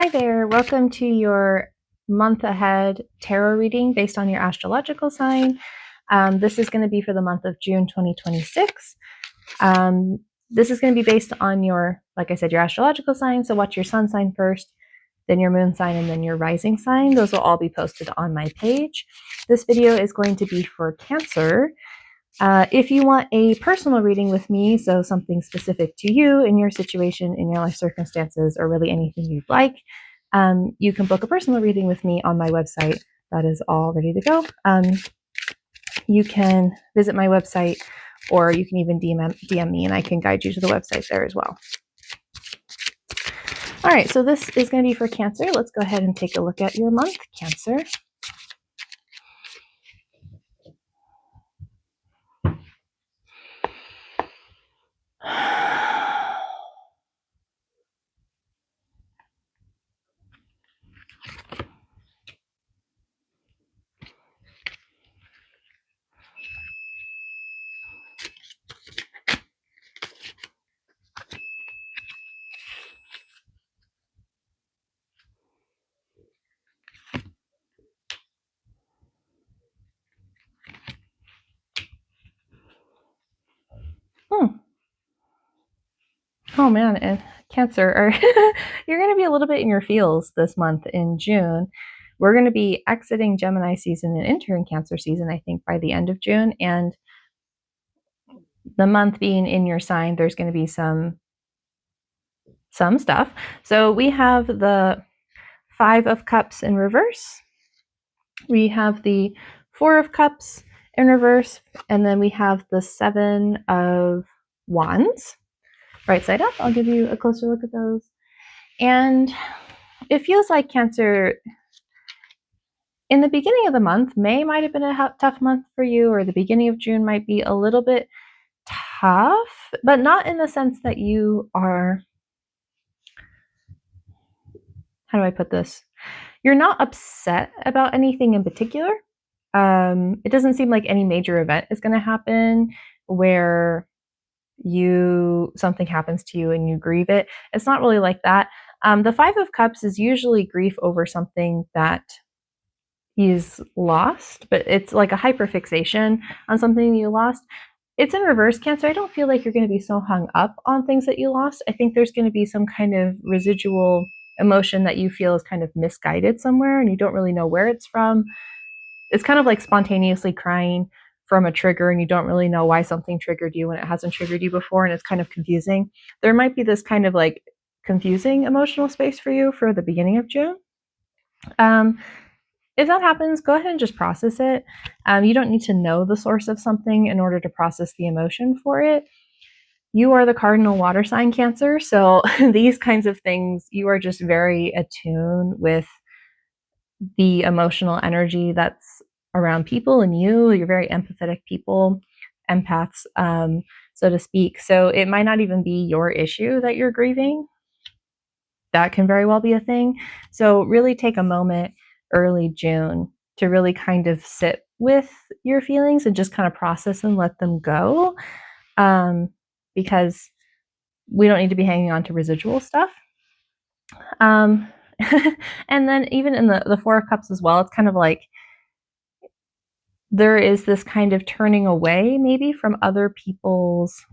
Hi there, welcome to your month ahead tarot reading based on your astrological sign. This is going to be for the month of June 2026. This is going to be based on your, like I said, your astrological sign. So watch your sun sign first, then your moon sign, and then your rising sign. Those will all be posted on my page. This video is going to be for Cancer. If you want a personal reading with me, so something specific to you in your situation, in your life circumstances, or really anything you'd like, you can book a personal reading with me on my website. That is all ready to go. You can visit my website, or you can even DM me and I can guide you to the website there as well. All right, so this is going to be for Cancer. Let's go ahead and take a look at your month, Cancer. Oh man, and Cancer, you're going to be a little bit in your feels this month in June. We're going to be exiting Gemini season and entering Cancer season, I think, by the end of June. And the month being in your sign, there's going to be some stuff. So we have the Five of Cups in reverse. We have the Four of Cups in reverse. And then we have the Seven of Wands right side up. I'll give you a closer look at those. And it feels like Cancer, in the beginning of the month, May might have been a tough month for you, or the beginning of June might be a little bit tough, but not in the sense that you are, how do I put this? You're not upset about anything in particular. It doesn't seem like any major event is going to happen where something happens to you and you grieve it. It's not really like that. The Five of Cups is usually grief over something that is lost, but it's like a hyperfixation on something you lost. It's in reverse, Cancer. I don't feel like you're going to be so hung up on things that you lost. I think there's going to be some kind of residual emotion that you feel is kind of misguided somewhere and you don't really know where it's from. It's kind of like spontaneously crying from a trigger and you don't really know why something triggered you when it hasn't triggered you before, and it's kind of confusing. There might be this kind of like confusing emotional space for you for the beginning of June. If that happens, go ahead and just process it. You don't need to know the source of something in order to process the emotion for it. You are the cardinal water sign, Cancer, so these kinds of things, you are just very attuned with the emotional energy that's around people and you. You're very empathetic people, empaths, so to speak. So it might not even be your issue that you're grieving. That can very well be a thing. So really take a moment early June to really kind of sit with your feelings and just kind of process and let them go, because we don't need to be hanging on to residual stuff. And then even in the Four of Cups as well, it's kind of like there is this kind of turning away maybe from other people's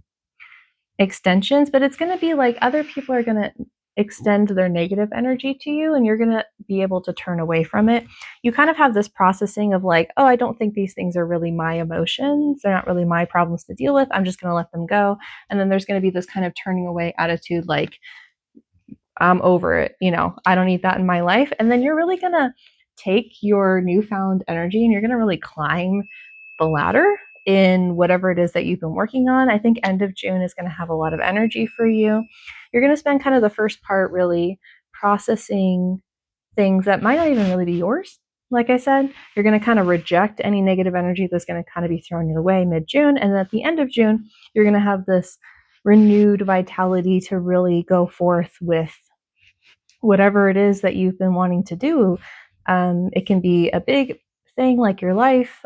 extensions, but it's going to be like other people are going to extend their negative energy to you and you're going to be able to turn away from it. You kind of have this processing of like, oh, I don't think these things are really my emotions. They're not really my problems to deal with. I'm just going to let them go. And then there's going to be this kind of turning away attitude, like, I'm over it. I don't need that in my life. And then you're really going to take your newfound energy and you're going to really climb the ladder in whatever it is that you've been working on. I think end of June is going to have a lot of energy for you. You're going to spend kind of the first part really processing things that might not even really be yours. Like I said, you're going to kind of reject any negative energy that's going to kind of be thrown your way mid-June. And then at the end of June, you're going to have this renewed vitality to really go forth with whatever it is that you've been wanting to do. It can be a big thing like your life.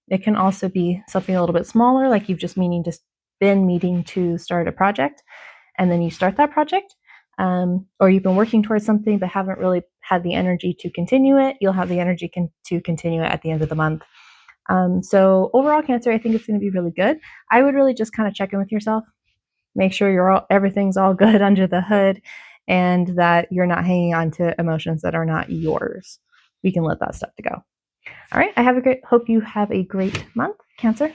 It can also be something a little bit smaller, like you've just been meaning to start a project, and then you start that project. or you've been working towards something but haven't really had the energy to continue it, you'll have the energy to continue it at the end of the month. So overall, Cancer, I think it's going to be really good. I would really just kind of check in with yourself, make sure everything's all good under the hood, and that you're not hanging on to emotions that are not yours. We can let that stuff to go. All right. Hope you have a great month, Cancer.